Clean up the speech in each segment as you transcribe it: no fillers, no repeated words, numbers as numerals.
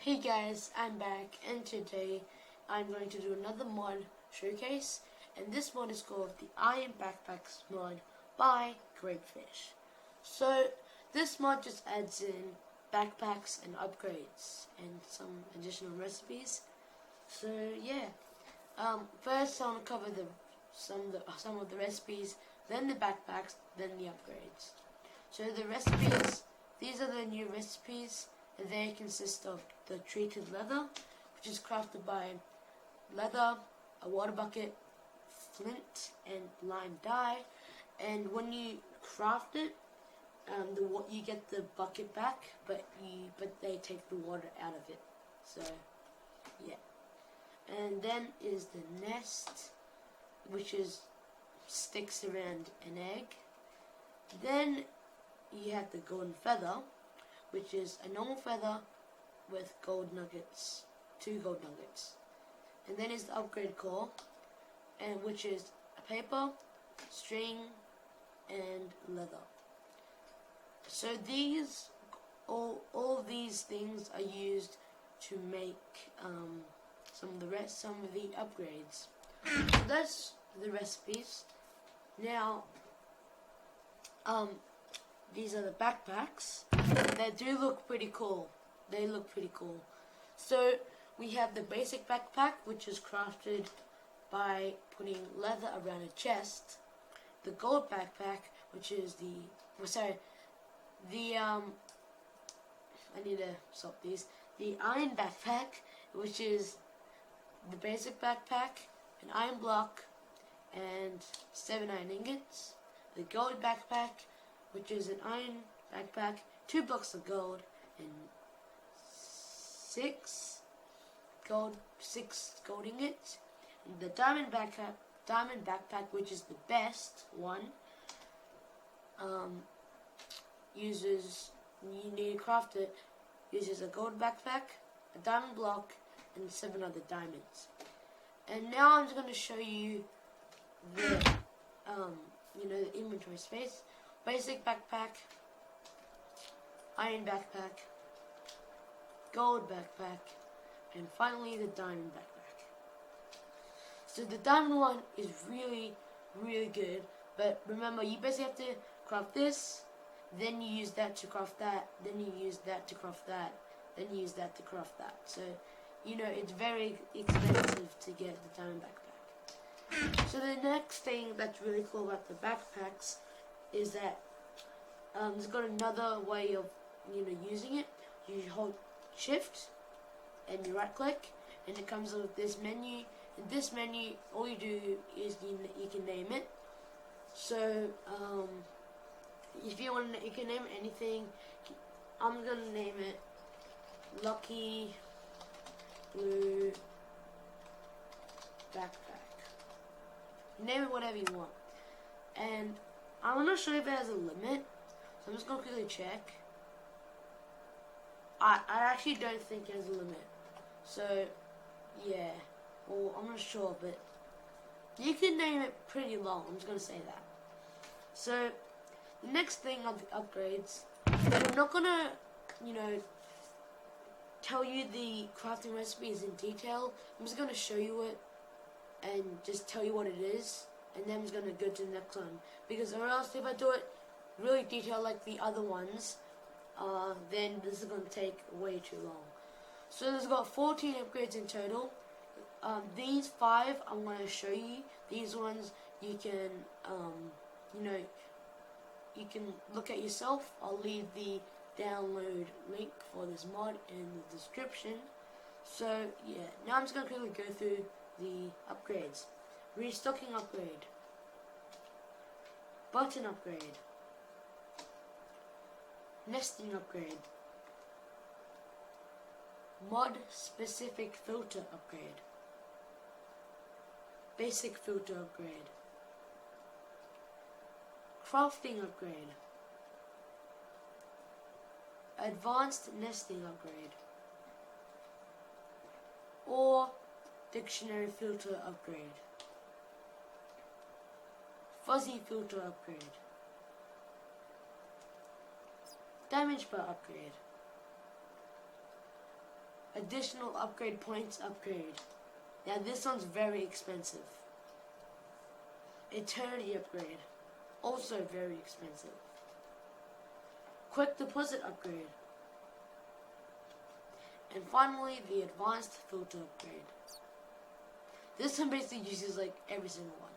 Hey guys, I'm back and today I'm going to do another mod showcase, and this mod is called the Backpacks Mod by Gr8pefish. So this mod just adds in backpacks and upgrades and some additional recipes. So yeah, first I want to cover some of the recipes, then the backpacks, then the upgrades. So the recipes, these are the new recipes. And they consist of the treated leather, which is crafted by leather, a water bucket, flint, and lime dye. And when you craft it, you get the bucket back, but they take the water out of it. So yeah. And then is the nest, which sticks around an egg. Then you have the golden feather, which is a normal feather with gold nuggets, 2 gold nuggets. And then is the upgrade core, and which is a paper, string, and leather. So these, all these things are used to make some of the upgrades. So that's the recipes. Now, these are the backpacks. They do look pretty cool. So we have the basic backpack, which is crafted by putting leather around a chest. The gold backpack, which is I need to stop these. The iron backpack, which is the basic backpack, an iron block, and 7 iron ingots. The gold backpack, which is an iron backpack, 2 blocks of gold, and 6 gold ingots. And the diamond backpack, which is the best one, you need to craft it, uses a gold backpack, a diamond block, and 7 other diamonds. And now I'm just going to show you the the inventory space. Basic backpack, iron backpack, gold backpack, and finally the diamond backpack. So the diamond one is really good, but remember, you basically have to craft this, then you use that to craft that, then you use that to craft that, then you use that to craft that. So it's very expensive to get the diamond backpack. So the next thing that's really cool about the backpacks is that it's got another way of using it. You hold shift and you right click, and it comes up with this menu. In this menu, all you do is you can name it. So if you want, you can name it anything. I'm gonna name it Lucky Blue Backpack. Name it whatever you want, and I'm not sure if it has a limit, so I'm just going to quickly check. I actually don't think it has a limit. So, yeah. Well, I'm not sure, but you can name it pretty long. I'm just going to say that. So, the next thing are the upgrades. I'm not going to, tell you the crafting recipes in detail. I'm just going to show you it and just tell you what it is. And then I'm just going to go to the next one, because or else if I do it really detailed like the other ones, then this is going to take way too long. So there's got 14 upgrades in total. These 5 I'm going to show you. These ones you can you can look at yourself. I'll leave the download link for this mod in the description. So yeah, now I'm just going to quickly go through the upgrades. Restocking upgrade, button upgrade, nesting upgrade, mod specific filter upgrade, basic filter upgrade, crafting upgrade, advanced nesting upgrade, or dictionary filter upgrade, fuzzy filter upgrade, damage bar upgrade, additional upgrade points upgrade. Now this one's very expensive. Eternity upgrade, also very expensive. Quick deposit upgrade. And finally, the advanced filter upgrade. This one basically uses like every single one.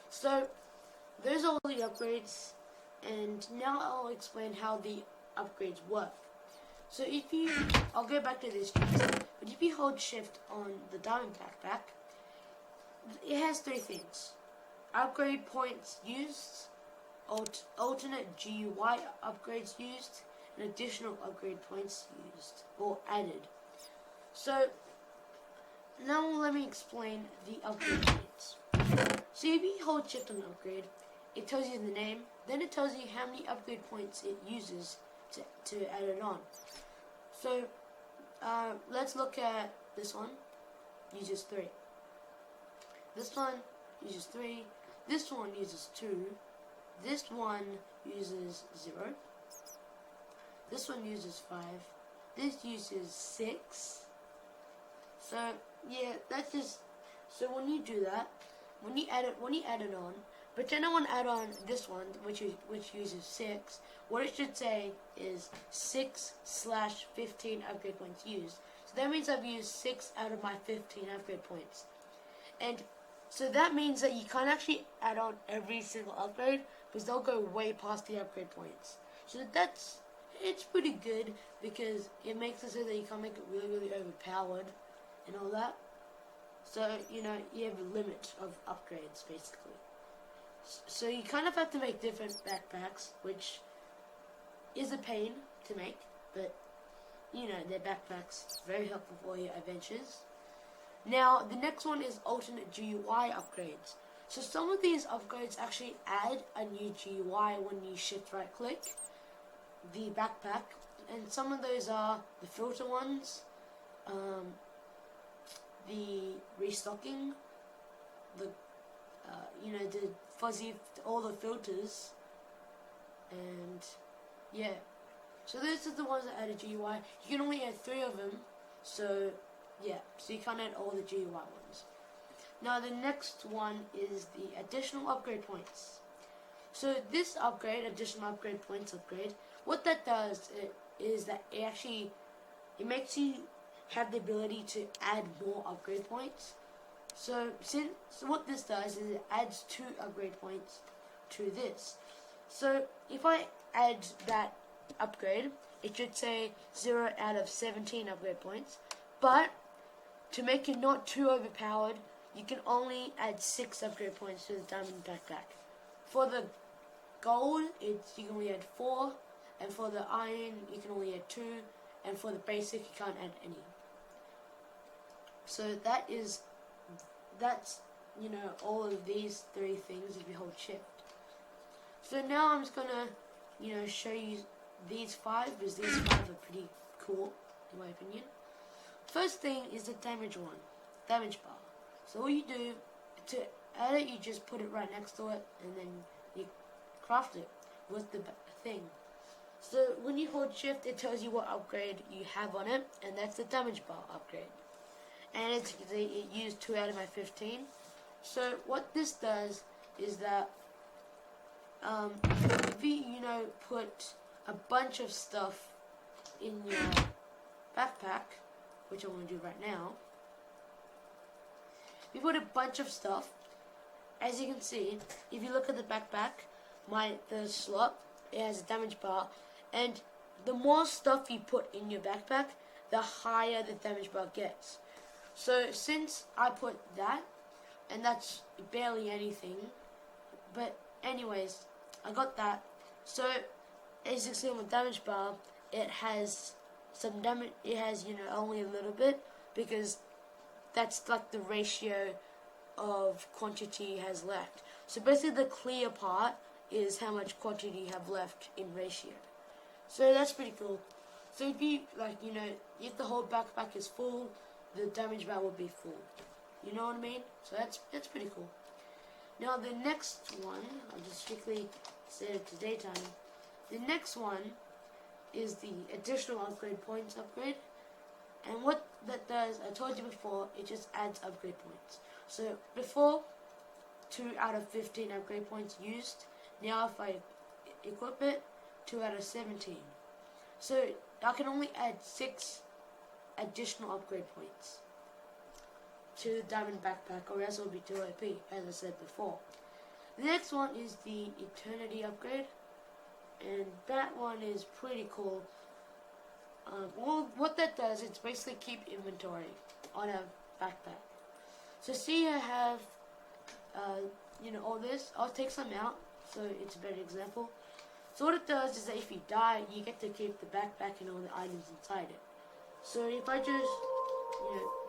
So, there's all the upgrades, and now I'll explain how the upgrades work. So I'll go back to this chest, but if you hold shift on the diamond backpack, it has three things. Upgrade points used, alternate GUI upgrades used, and additional upgrade points used or added. So now let me explain the upgrade points. So if you hold shift on upgrade, it tells you the name, then it tells you how many upgrade points it uses to add it on. So let's look at this one. Uses 3. This one uses 3. This one uses 2. This one uses 0. This one uses 5. This uses 6. So yeah, that's just, so when you do that, when you add it on, but then I want to add on this one, which uses 6. What it should say is 6/15 upgrade points used. So that means I've used 6 out of my 15 upgrade points. And so that means that you can't actually add on every single upgrade, because they'll go way past the upgrade points. So it's pretty good, because it makes it so that you can't make it really, really overpowered and all that. So, you know, you have a limit of upgrades, basically. So you kind of have to make different backpacks, which is a pain to make, but, you know, they're backpacks, very helpful for your adventures. Now, the next one is alternate GUI upgrades. So some of these upgrades actually add a new GUI when you shift right click the backpack, and some of those are the filter ones, the restocking, the the fuzzy, all the filters, and yeah. So those are the ones that add a GUI. You can only add 3 of them, so yeah, so you can't add all the GUI ones. Now the next one is the additional upgrade points. So this upgrade, additional upgrade points upgrade, what that does is that it makes you have the ability to add more upgrade points. So what this does is it adds 2 upgrade points to this. So if I add that upgrade, it should say 0 out of 17 upgrade points. But to make it not too overpowered, you can only add 6 upgrade points to the diamond backpack. For the gold, you can only add 4, and for the iron, you can only add 2, and for the basic, you can't add any. So that's all of these 3 things if you hold shift. So now I'm just gonna show you these 5, because these 5 are pretty cool in my opinion. First thing is the damage bar. So all you do to add it, you just put it right next to it, and then you craft it with the thing. So when you hold shift, it tells you what upgrade you have on it, and that's the damage bar upgrade. And it used 2 out of my 15. So what this does is that if you put a bunch of stuff in your backpack, which I'm going to do right now, if you put a bunch of stuff, as you can see, if you look at the backpack, the slot, it has a damage bar, and the more stuff you put in your backpack, the higher the damage bar gets. So since I put that, and that's barely anything, but anyways, I got that. So as you can see on the damage bar, it has some damage. It has only a little bit, because that's like the ratio of quantity has left. So basically the clear part is how much quantity you have left in ratio. So that's pretty cool. So if you if the whole backpack is full, the damage bar will be full. You know what I mean? So that's pretty cool. Now the next one, I'll just strictly set it to daytime. The next one is the additional upgrade points upgrade. And what that does, I told you before, it just adds upgrade points. So before, 2 out of 15 upgrade points used. Now if I equip it, 2 out of 17. So I can only add 6 additional upgrade points to the diamond backpack, or else it will be too OP, as I said before. The next one is the eternity upgrade, and that one is pretty cool. Well, what that does, it's basically keep inventory on a backpack. So see, I have all this. I'll take some out so it's a better example. So what it does is that if you die, you get to keep the backpack and all the items inside it. So if I just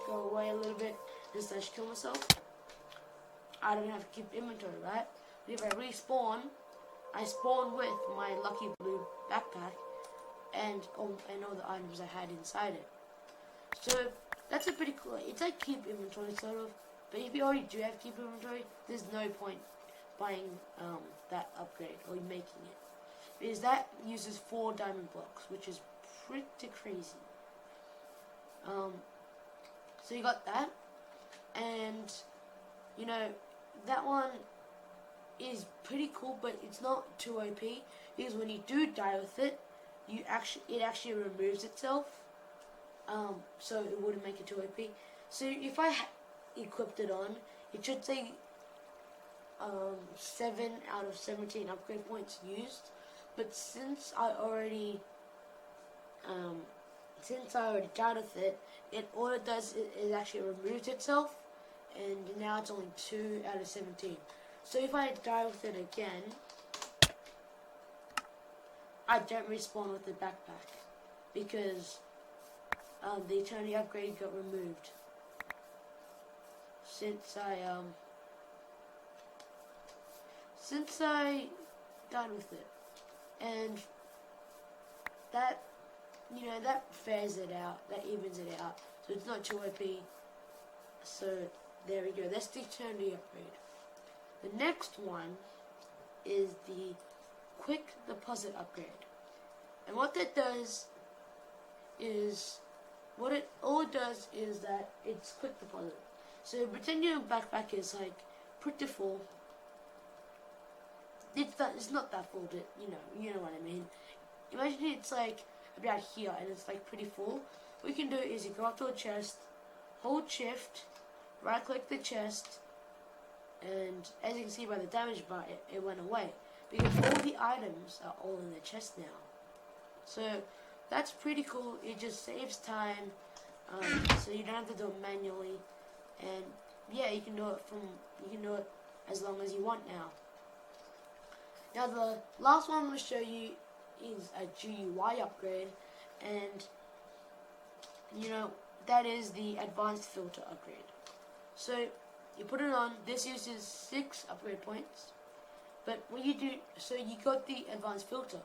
go away a little bit and slash kill myself, I don't have to keep inventory, right? But if I respawn, I spawn with my lucky blue backpack and all the items I had inside it. So that's a pretty cool. It's like keep inventory sort of, but if you already do have keep inventory, there's no point buying that upgrade or making it, because that uses 4 diamond blocks, which is pretty crazy. So you got that, and that one is pretty cool, but it's not too OP, because when you do die with it, it actually removes itself. So it wouldn't make it too OP. So if I equipped it on, it should say 7 out of 17 upgrade points used. But since I already died with it, all it does is actually removes itself, and now it's only 2 out of 17. So if I die with it again, I don't respawn with the backpack, because the eternity upgrade got removed since I died with it, and that that fares it out, that evens it out, so it's not too OP. So there we go. That's the eternity upgrade. The next one is the quick deposit upgrade, and what that does is all it does is that it's quick deposit. So pretend your backpack is like pretty full. It's not that full, but you know what I mean. Imagine it's like about here and it's like pretty full. What you can do is you go up to a chest, hold shift, right click the chest, and as you can see by the damage bar, it went away, because all the items are all in the chest now. So that's pretty cool. It just saves time, so you don't have to do it manually, and yeah, you can do it as long as you want now. Now the last one I'm going to show you is a GUI upgrade, and that is the advanced filter upgrade. So you put it on. This uses 6 upgrade points, but when you do, so you got the advanced filter,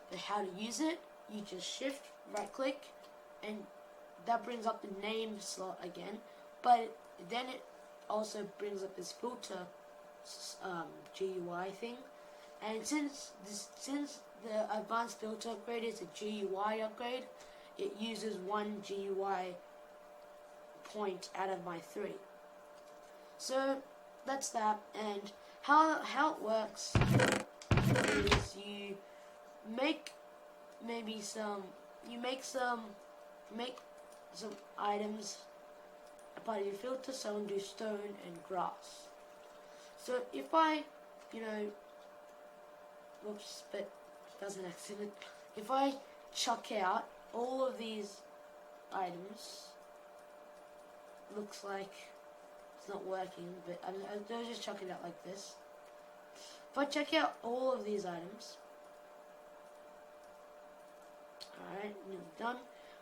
but how to use it, you just shift right click, and that brings up the name slot again, but then it also brings up this filter GUI thing. And since the advanced filter upgrade is a GUI upgrade, it uses 1 GUI point out of my 3. So that's that. And how it works is you make some items a part of your filter. So I'll do stone and grass. So if I whoops, but that was an accident. If I chuck out all of these items, looks like it's not working, but I'll just chuck it out like this. If I check out all of these items, alright, done.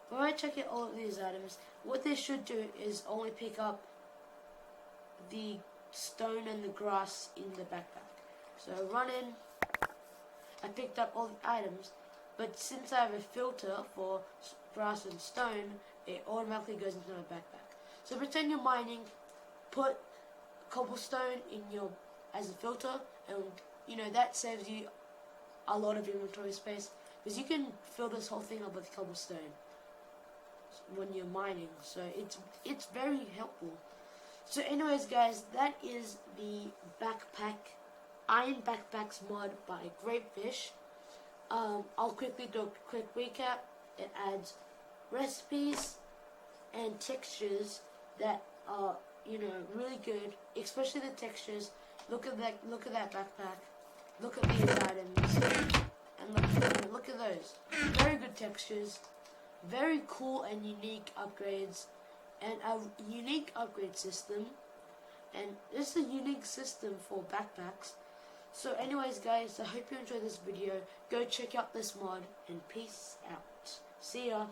When I check out all of these items, what they should do is only pick up the stone and the grass in the backpack. So run in. I picked up all the items, but since I have a filter for grass and stone, it automatically goes into my backpack. So pretend you're mining, put cobblestone in as a filter, and that saves you a lot of inventory space, because you can fill this whole thing up with cobblestone. when you're mining. So it's very helpful. So anyways guys, that is the Iron Backpacks mod by Gr8pefish. I'll quickly do a quick recap. It adds recipes and textures that are, really good, especially the textures. Look at that backpack. Look at these items, and look at those. Very good textures, very cool and unique upgrades, and a unique upgrade system. And this is a unique system for backpacks. So anyways guys, I hope you enjoyed this video. Go check out this mod, and peace out. See ya.